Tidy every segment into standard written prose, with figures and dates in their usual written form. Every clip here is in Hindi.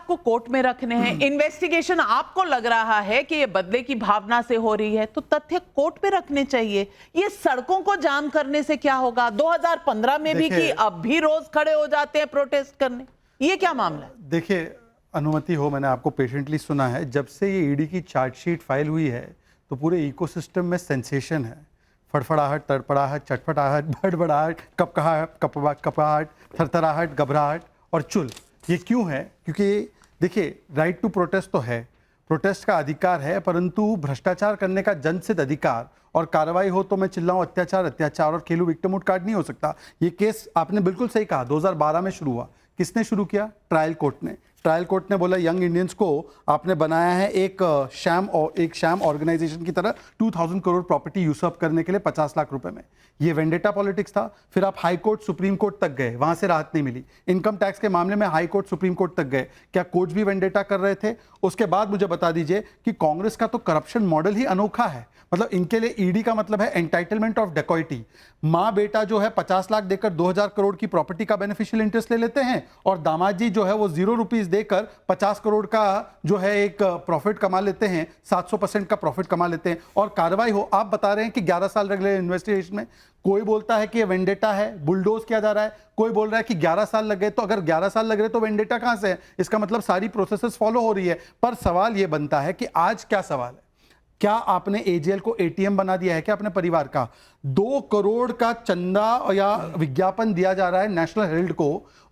आपको कोर्ट में रखने हैं, इन्वेस्टिगेशन आपको लग रहा है कि ये बदले की भावना से हो रही है, तो तथ्य कोर्ट पे रखने चाहिए। ये सड़कों को जाम करने से क्या होगा? 2015 में भी कि अब भी रोज खड़े हो जाते हैं प्रोटेस्ट करने, ये क्या मामला है? देखिए, अनुमति हो, मैंने आपको पेशेंटली सुना है। जब से ये ईडी की चार्जशीट फाइल हुई है तो पूरे इकोसिस्टम में सेंसेशन है। फड़फड़ाहट, तड़पड़ाहट, चटपटाहट, बड़बड़ाहट, कपकपाहट, थरथराहट, घबराहट और चुल। ये क्यों है? क्योंकि देखिए, राइट टू प्रोटेस्ट तो है, प्रोटेस्ट का अधिकार है, परंतु भ्रष्टाचार करने का जनसिद्ध अधिकार और कार्रवाई हो तो मैं चिल्लाऊं अत्याचार और खेलूं विक्टिमहुड कार्ड नहीं हो सकता। ये केस आपने बिल्कुल सही कहा, 2012 में शुरू हुआ। किसने शुरू किया? ट्रायल कोर्ट ने। ट्रायल कोर्ट ने बोला यंग इंडियंस को आपने बनाया है एक शैम ऑर्गेनाइजेशन की तरह 2000 करोड़ प्रॉपर्टी यूसअप करने के लिए 50 लाख रुपए में। ये वेंडेटा पॉलिटिक्स था। फिर आप हाई कोर्ट, सुप्रीम कोर्ट तक गए, वहां से राहत नहीं मिली। इनकम टैक्स के मामले में हाई कोर्ट, सुप्रीम कोर्ट तक गए, क्या कोर्ट भी वेंडेटा कर रहे थे? उसके बाद मुझे बता दीजिए कि कांग्रेस का तो करप्शन मॉडल ही अनोखा है। मतलब इनके लिए ईडी का मतलब है एंटाइटलमेंट ऑफ डेकॉइटी। माँ बेटा जो है 50 लाख देकर 2000 करोड़ की प्रॉपर्टी का बेनिफिशियल इंटरेस्ट ले लेते हैं, और दामाद जी जो है वो 0 रुपीज देकर 50 करोड़ का जो है एक प्रॉफिट कमा लेते हैं, 700% का प्रॉफिट कमा लेते हैं। और कार्रवाई हो, आप बता रहे हैं कि 11 साल रेगुलर इन्वेस्टिगेशन में। कोई बोलता है कि ये वेंडेटा है, बुलडोज किया जा रहा है, कोई बोल रहा है कि 11 साल लग गए। तो अगर 11 साल लग रहे तो वेंडेटा कहां से है? इसका मतलब सारी प्रोसेसेस फॉलो हो रही है। पर सवाल ये बनता है कि आज क्या सवाल है? क्या आपने एजेएल को एटीएम बना दिया है क्या अपने परिवार का? 2 करोड़ का चंदा या विज्ञापन दिया जा रहा है नेशनल हेराल्ड को,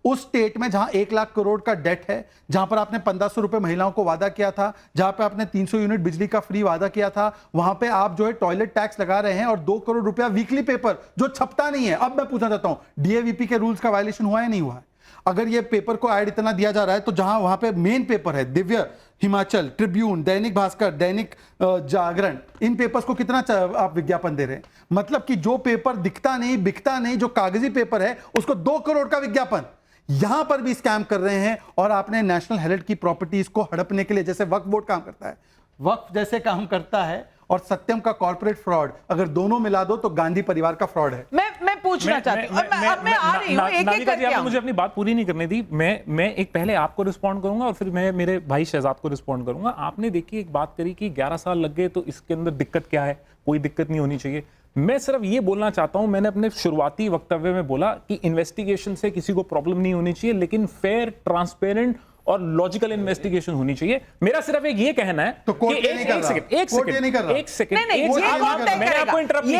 उस स्टेट में जहां 1 लाख करोड़ का डेट है, जहां पर आपने 1500 रुपए महिलाओं को वादा किया था, जहां पे आपने 300 यूनिट बिजली का फ्री वादा किया था, वहां पे आप जो है टॉयलेट टैक्स लगा रहे हैं और 2 करोड़ रुपया वीकली पेपर जो छपता नहीं है। अब मैं पूछना चाहता हूं, डीएवीपी के रूल्स का वायलेशन हुआ या नहीं हुआ है? अगर ये पेपर को ऐड इतना दिया जा रहा है तो जहां वहां पे मेन पेपर है दिव्य हिमाचल, ट्रिब्यून, दैनिक भास्कर, दैनिक जागरण, इन पेपर्स को कितना आप विज्ञापन दे रहे हैं? मतलब कि जो पेपर दिखता नहीं, बिकता नहीं, जो कागजी पेपर है, उसको 2 करोड़ का विज्ञापन। यहां पर भी स्कैम कर रहे हैं। और आपने नेशनल हेराल्ड की प्रॉपर्टीज को हड़पने के लिए, जैसे वक्फ बोर्ड काम करता है, वक्फ जैसे काम करता है और सत्यम का कॉर्पोरेट फ्रॉड, अगर दोनों मिला दो तो गांधी परिवार का फ्रॉड है। मैं पूछना चाहती हूं, अब मैं आ रही हूं, एक-एक करके आपने मुझे अपनी बात पूरी नहीं करने दी। मैं एक पहले आपको रिस्पॉन्ड करूंगा और फिर मैं मेरे भाई शहजाद को रिस्पॉन्ड करूंगा। आपने देखिए एक बात करी कि 11 साल लग गए तो इसके अंदर दिक्कत क्या है? कोई दिक्कत नहीं होनी चाहिए। मैं सिर्फ ये बोलना चाहता हूं, मैंने अपने शुरुआती वक्तव्य में बोला कि इन्वेस्टिगेशन से किसी को प्रॉब्लम नहीं होनी चाहिए, लेकिन फेयर, ट्रांसपेरेंट और लॉजिकल इन्वेस्टिगेशन होनी चाहिए। मेरा सिर्फ एक ये कहना है तो कोर्ट ये नहीं कर रहा। एक सेकंड मैंने आपको इंटरप्ट नहीं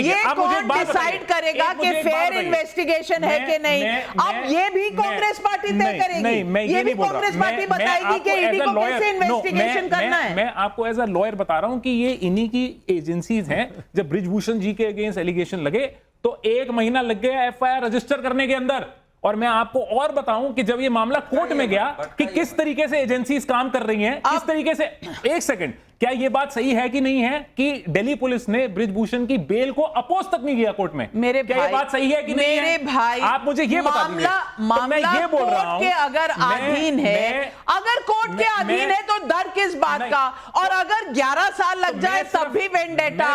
किया। ये कौन डिसाइड करेगा कि फेयर इन्वेस्टिगेशन है कि नहीं? अब ये भी कांग्रेस पार्टी तय करेगी। ये भी कांग्रेस पार्टी बताएगी कि ईडी को कैसे इन्वेस्टिगेशन करना है। मैं आपको एज अ लॉयर बता रहा हूं कि ये इन्हीं की एजेंसीज हैं। जब बृजभूषण जी के अगेंस्ट एलिगेशन लगे तो 1 महीना लग गया एफआईआर रजिस्टर करने के अंदर। और मैं आपको और बताऊं कि जब ये मामला कोर्ट में गया कि किस तरीके से एजेंसीज काम कर रही हैं, किस तरीके से। एक सेकंड, क्या ये बात सही है कि नहीं है कि दिल्ली पुलिस ने बृजभूषण की बेल को अपोज तक नहीं किया कोर्ट में? मेरे क्या भाई, ये बात सही है कि नहीं है? मेरे भाई, आप मुझे ये बता दीजिए। मामला मैं ये बोल रहा हूं, कोर्ट के अगर अधीन है, अगर कोर्ट के अधीन है तो डर किस बात का? और अगर 11 साल लग जाए तब भी वेंडेटा,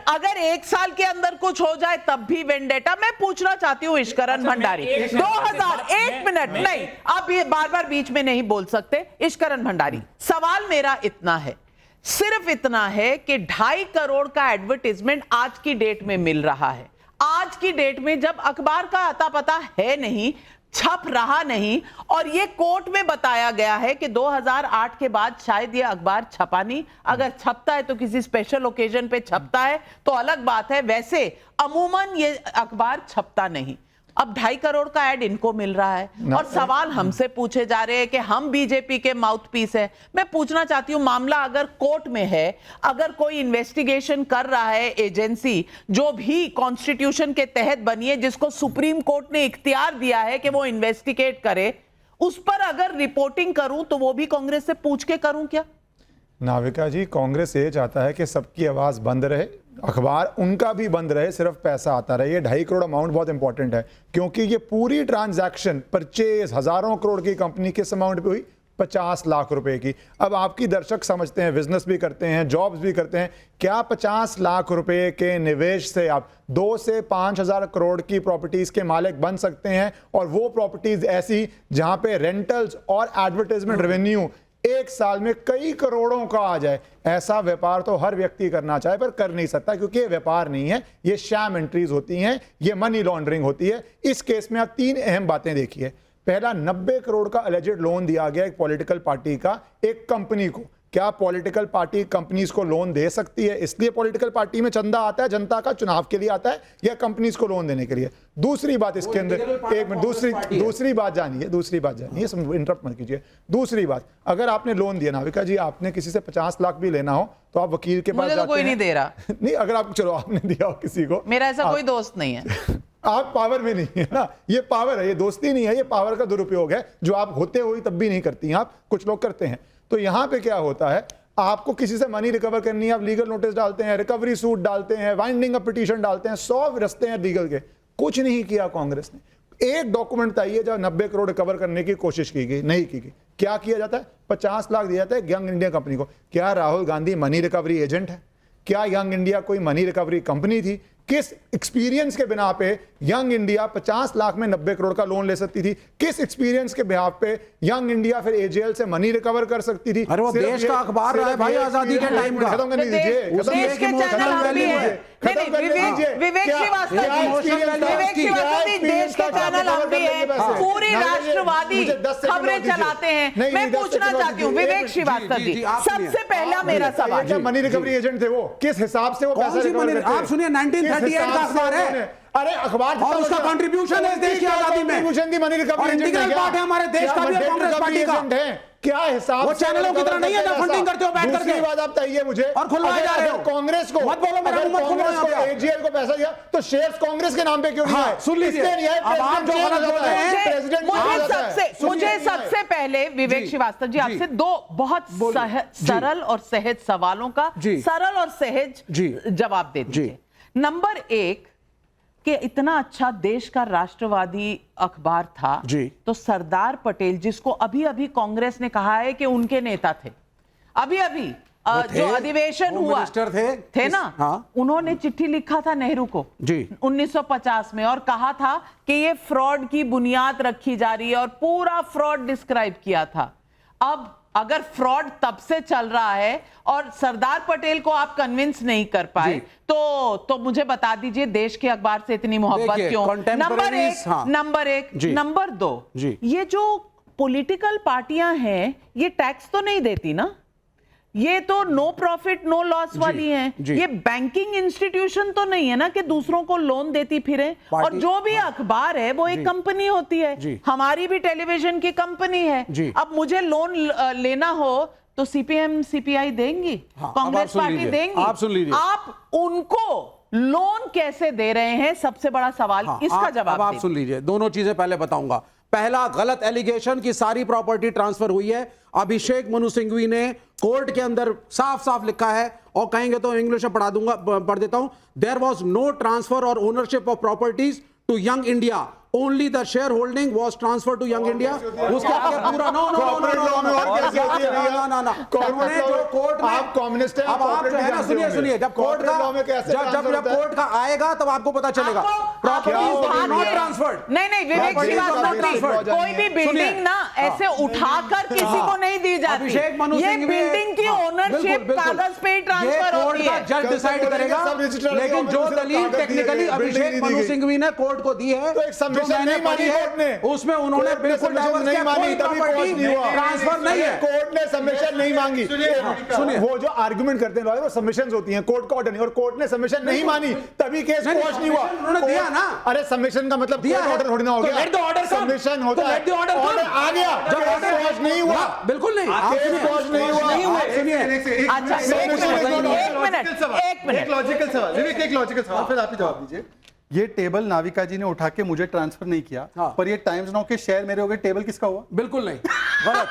अगर 1 साल के अंदर कुछ हो जाए तब भी वेंडेटा। मैं पूछना चाहती हूं इश्करण भंडारी, 2000, 1 मिनट नहीं, आप ये बार बार बीच में नहीं बोल सकते। इश्करण भंडारी, सवाल मेरा इतना है, सिर्फ इतना है कि 2.5 करोड़ का एडवर्टाइजमेंट आज की डेट में मिल रहा है। आज की डेट में जब अखबार का अता पता है नहीं, छप रहा नहीं, और ये कोर्ट में बताया गया है कि 2008 के बाद शायद ये अखबार छपा नहीं। अगर छपता है तो किसी स्पेशल ओकेजन पे छपता है तो अलग बात है, वैसे अमूमन ये अखबार छपता नहीं। अब 2.5 करोड़ का ऐड इनको मिल रहा है और सवाल हमसे पूछे जा रहे हैं कि हम बीजेपी के माउथपीस हैं। मैं पूछना चाहती हूं, मामला अगर कोर्ट में है, अगर कोई इन्वेस्टिगेशन कर रहा है एजेंसी जो भी कॉन्स्टिट्यूशन के तहत बनी है, जिसको सुप्रीम कोर्ट ने इख्तियार दिया है कि वो इन्वेस्टिगेट करे, उस पर अगर रिपोर्टिंग करूं तो वो भी कांग्रेस से पूछ के करूं क्या? नाविका जी, कांग्रेस ये चाहता है कि सबकी आवाज बंद रहे, अखबार उनका भी बंद रहे, सिर्फ पैसा आता रहे। ये 2.5 करोड़ अमाउंट बहुत इंपॉर्टेंट है, क्योंकि ये पूरी ट्रांजैक्शन परचेज हजारों करोड़ की कंपनी किस अमाउंट पे हुई? 50 लाख रुपए की। अब आपकी दर्शक समझते हैं, बिजनेस भी करते हैं, जॉब्स भी करते हैं, क्या 50 लाख रुपए के निवेश से आप 2 से 5,000 करोड़ की प्रॉपर्टीज के मालिक बन सकते हैं? और वो प्रॉपर्टीज ऐसी जहां पे रेंटल्स और एडवर्टाइजमेंट रेवेन्यू एक साल में कई करोड़ों का आ जाए। ऐसा व्यापार तो हर व्यक्ति करना चाहे पर कर नहीं सकता, क्योंकि ये व्यापार नहीं है, ये शैम एंट्रीज होती हैं, ये मनी लॉन्ड्रिंग होती है। इस केस में आप 3 अहम बातें देखिए। पहला, 90 करोड़ का एलिजिड लोन दिया गया एक पॉलिटिकल पार्टी का एक कंपनी को। क्या पॉलिटिकल पार्टी कंपनीज को लोन दे सकती है? इसलिए पॉलिटिकल पार्टी में चंदा आता है, जनता का चुनाव के लिए आता है, या कंपनीज को लोन देने के लिए? दूसरी बात इसके अंदर, एक मिनट, दूसरी बात जानिए, इंटरप्ट मत कीजिए। दूसरी बात, अगर आपने लोन दिया, नाविका जी, आपने किसी से 50 लाख भी लेना हो तो आप वकील के पास मुझे तो कोई नहीं दे रहा। नहीं, अगर आप, चलो आपने दिया हो किसी को, मेरा ऐसा कोई दोस्त नहीं है। आप पावर में नहीं है ना, ये पावर है, ये दोस्ती नहीं है, ये पावर का दुरुपयोग है, जो आप होते हुए तब भी नहीं करती हैं, आप कुछ लोग करते हैं। तो यहां पे क्या होता है, आपको किसी से मनी रिकवर करनी है, आप लीगल नोटिस डालते हैं, रिकवरी सूट डालते हैं, वाइंडिंग अप पिटीशन डालते हैं, 100 रास्ते हैं लीगल के। कुछ नहीं किया कांग्रेस ने। एक डॉक्यूमेंट चाहिए जब 90 करोड़ रिकवर करने की कोशिश की गई, नहीं की गई। क्या किया जाता है? 50 लाख दिया जाता है यंग इंडिया कंपनी को। क्या Rahul Gandhi money recovery agent है? क्या यंग इंडिया कोई मनी रिकवरी कंपनी थी? किस एक्सपीरियंस के बिना पे यंग इंडिया 50 लाख में 90 करोड़ का लोन ले सकती थी? किस एक्सपीरियंस के बिहाफ पे यंग इंडिया फिर एजेएल से मनी रिकवर कर सकती थी? अरे वो देश का अखबार रहा है भाई, आजादी के टाइम का। खत्म करने दीजिए, देश के चैनल हम भी हैं। विवेक श्रीवास्तव जी, देश के चैनल हम भी हैं, पूरी राष्ट्रवादी खबरें चलाते हैं। मैं पूछना चाहती हूँ विवेक श्रीवास्तव जी, सबसे पहला मेरा सवाल, क्या मनी रिकवरी एजेंट थे वो? किस हिसाब से वो पैसे रिकवर करते हैं? आप सुनिए, 1938 का अखबार है, अरे अखबार और उसका कंट्रीब्यूशन है देश की आजादी में, और इंटीग्रल पार्ट है हमारे देश का भी, कांग्रेस पार्टी का। क्या हिसाब? वो चैनलों की तरह नहीं है जो फंडिंग करते हो बैठ करके। दूसरी बात आप बताइए मुझे, और खुलवाए जा रहे हो कांग्रेस को, मत बोलो मेरा मुंह मत खुलवाओ। एजीएल को पैसा दिया तो शेयर्स कांग्रेस के नाम पे क्यों नहीं है? सुन लीजिए, अब आप जो गलत बोल रहे हैं, प्रेसिडेंट। मुझे सबसे पहले विवेक श्रीवास्तव जी आपसे 2 बहुत सरल और सहज सवालों का सरल और सहज जवाब दे दीजिए। नंबर 1, कि इतना अच्छा देश का राष्ट्रवादी अखबार था, तो सरदार पटेल, जिसको अभी अभी कांग्रेस ने कहा है कि उनके नेता थे, अभी अभी जो अधिवेशन हुआ थे ना, उन्होंने चिट्ठी लिखा था नेहरू को 1950 में और कहा था कि ये फ्रॉड की बुनियाद रखी जा रही है और पूरा फ्रॉड डिस्क्राइब किया था। अब अगर फ्रॉड तब से चल रहा है और सरदार पटेल को आप कन्विंस नहीं कर पाए, तो मुझे बता दीजिए देश के अखबार से इतनी मोहब्बत क्यों? नंबर 1। नंबर 2, ये जो पॉलिटिकल पार्टियां हैं ये टैक्स तो नहीं देती ना, ये तो नो प्रॉफिट नो लॉस वाली हैं, ये बैंकिंग इंस्टीट्यूशन तो नहीं है ना कि दूसरों को लोन देती फिरे। और जो भी अखबार है वो एक कंपनी होती है, हमारी भी टेलीविजन की कंपनी है। अब मुझे लोन लेना हो तो सीपीएम सीपीआई देंगी, कांग्रेस पार्टी देंगी। आप सुन लीजिए, आप उनको लोन कैसे दे रहे हैं, सबसे बड़ा सवाल। इसका जवाब आप सुन लीजिए, दोनों चीजें पहले बताऊंगा। पहला, गलत एलिगेशन की सारी प्रॉपर्टी ट्रांसफर हुई है। अभिषेक मनु सिंघवी ने कोर्ट के अंदर साफ साफ लिखा है, और कहेंगे तो इंग्लिश में पढ़ देता हूं। देयर वाज नो ट्रांसफर और ownership of properties to Young India, only the share holding was transfer to Young India. उसके आगे पूरा नो नो नो नो जो कोर्ट में आप कम्युनिस्ट हैं, अब आप जो है ना, सुनिए, जब कोर्ट का आएगा तब आपको पता चलेगा। Properties not transferred. नहीं विवेक श्रीवास्तव, कोई भी बिल्डिंग ना ऐसे उठाकर किसी को नहीं दी जाती, ये बिल्डिंग की ओनरशिप कागज पे ट्रांसफर होती है। जज डिसाइड करेगा, लेकिन जो दलील टेक्निकली अभिषेक मनु सिंघवी ने कोर्ट को दी है, मैंने पढ़ी है, उसमें उन्होंने बिल्कुल नहीं मानी, ट्रांसफर नहीं है। कोर्ट ने सबमिशन नहीं मांगी। सुनिए, वो जो आर्गुमेंट करते हैं लॉयर, वो सबमिशंस होती हैं, कोर्ट का ऑर्डर नहीं, और कोर्ट ने सबमिशन नहीं मानी तभी केस क्वॉश नहीं हुआ। उन्होंने दिया ना, अरे सबमिशन का मतलब दिया ऑर्डर थोड़ी ना हो गया, सबमिशन होता है, ऑर्डर आ गया, जब ऑर्डर क्वॉश नहीं हुआ, बिल्कुल नहीं, केस क्वॉश नहीं हुआ। सुनिए, अच्छा एक मिनट, एक लॉजिकल सवाल, विवेक, एक लॉजिकल सवाल, फिर आप ही जवाब दीजिए। ये टेबल नाविका जी ने उठा के मुझे ट्रांसफर नहीं किया, हाँ। पर ये टाइम्स नाउ के शेयर मेरे हो गए, टेबल किसका हुआ? बिल्कुल नहीं, गलत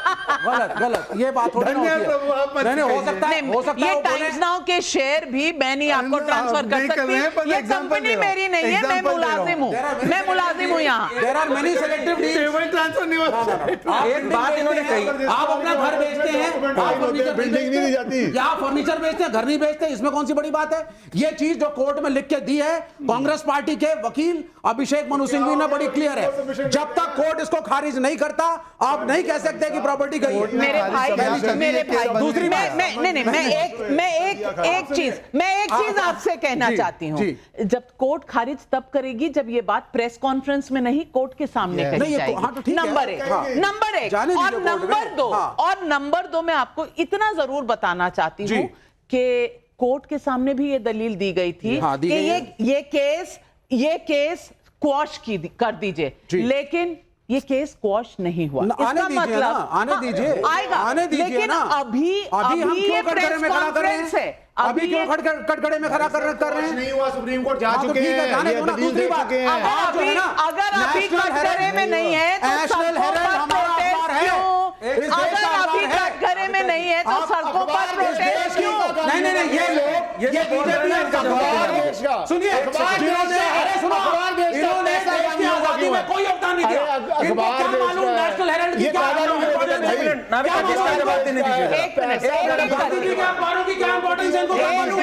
गलत गलत, ये बात थोड़ी ना होती धन्यवाद प्रभु, आप है। मत नहीं, हो कहिए। सकता है, हो सकता है ये वो बोले- टाइम्स नाउ के शेयर भी मैं नहीं आपको अंदर ट्रांसफर आप कर नहीं कर रहे हैं, पर सकती। ये एग्जांपल कंपनी दे रहा हूं। मेरी नहीं है, मैं एग्जांपल दे रहा मुलाजिम हूँ, हूं। मैं मुलाजिम हूँ यहाँ। There are many selective deals। Table transfer नहीं हो सकता। आप एक बात इन्होंने कही, आप अपना घर बेचते हैं, आप फर्नीचर बिल्डिंग नहीं दी जाती। या आप फर्नीचर बेचते हैं, घर नहीं बेचते, इसमें कौन सी बड़ी बात है? ये चीज जो कोर्ट में लिख के दी है, कांग्रेस पार्टी के वकील अभिषेक मनु सिंघवी ने बड़ी क्लियर है। जब तक कोर्ट इसको खारिज नहीं करता, आप नहीं कह सकते कि प्रॉपर्टी गई है। मेरे भाई, मेरे भाई, दूसरी मैं बात- मैं नहीं, मैं एक चीज आपसे कहना जी, चाहती हूँ। जी। जब कोर्ट खारिज तब करेगी जब ये बात प्रेस कॉन्फ्रेंस में नहीं, कोर्ट के सामने नहीं, कही ये जाएगी। हाँ, तो ठीक है। नंबर एक, हाँ। नंबर एक, जाने और दीजिए कोर्ट नंबर में। दो, हाँ। और नंबर दो, मैं आपको इतना जरूर बताना चाहती जी। हूँ कि कोर्ट के सामने भी ये दलील दी गई थी हाँ, दी कि गई है। ये केस क्वॉश कर दीजिए, जी। लेकिन ये केस क्वॉश नहीं हुआ। ना, आने इसका दीजिए ना, आने हाँ, दीजिए, आएगा, आने दीजिए लेकिन ना। अभी हम ये क्यों कटघरे प्रेस में खड़ा कर रहे कॉन्फ्रेंस हैं? है। अभी क्यों ये- कटघरे में खड़ा कर रहे हैं? नहीं हुआ, सुप्रीम कोर्ट जा हाँ, तो चुके ठीक है, हैं, जाने ये दो ना। दलील दूसरी दे बात, चुके हैं। आप जो है ना, अगर अभी नेशनल कटघरे हेराल्ड में नहीं है तो नेशनल सड़कों हेराल्ड पर हमारा प्रोटेस्ट अखबार है। क्यों? इस देश का अगर अखबार अभी है। कटघरे में नहीं है तो आप सड़कों पर अखबार इस प्रोटेस्ट देश की- क्यों? नहीं नहीं नहीं, ये लोग, ये बीजेपी है, अखबार देश का। सुनिए, अखबार जिन्होंने, देश का। अरे सुनो, अखबार देश का। इन्होंने पैसा देश की कम होगा आजादी क्यों? में कोई योगदान नहीं दिया। अरे इनको अखबार क्या देश मालूम का है। नेशनल हेराल्ड की ये क्या काला मालूम नहीं इम्पोर्टेंस होता है? भाई। नाविका क्या जी, मालूम इसका जवाब देने दीजिए। एक मिनट, एक गांधी जी के अखबारों की क्या इंपॉर्टेंस है? इनको क्या मालूम?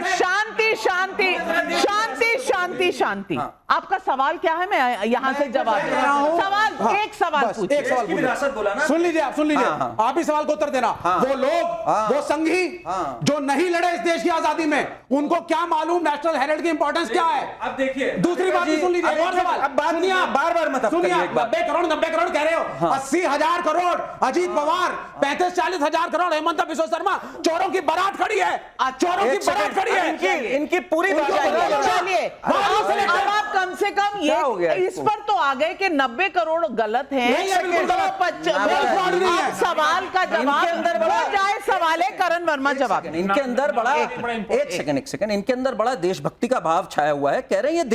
शांति शांति शांति शांति शांति। आपका सवाल क्या है? मैं यहाँ से जवाब दे रहा हूँ। सवाल, एक सवाल बस, पूछिए। एक सवाल की विरासत बोला ना। सुन लीजिए, आप सुन लीजिए, हाँ, हाँ। आप ही सवाल को उत्तर देना। वो लोग, वो संघी जो नहीं लड़े इस देश की आजादी में, उनको क्या मालूम नेशनल हेराल्ड की इंपॉर्टेंस क्या है? अब देखिए, दूसरी बात भी सुन लीजिए, अब एक और देखिए, सवाल। अब बात सुनिए आप, बार-बार मत सुनिए करिए आप, एक बात। 90 करोड़ कह रहे हो, 80,000 करोड़ अजीत पवार, 35-40,000 करोड़ हेमंत बिश्व शर्मा, चोरों की बारात खड़ी है, चोरों की बारात खड़ी है। इनकी पूरी बात चलिए, अब आप कम से कम क्या हो गया ये इस पर तो आ गए कि 90 करोड़ गलत है। नहीं है, बिल्कुल गलत। फ्रॉड नहीं है। अब सवाल का जवाब इनके अंदर बड़ा- हो जाए, सवाल है करण वर्मा जवाब। इनके अंदर बड़ा एक सेकंड इनके अंदर बड़ा देशभक्ति का भाव छाया हुआ है। कह रहे हैं ये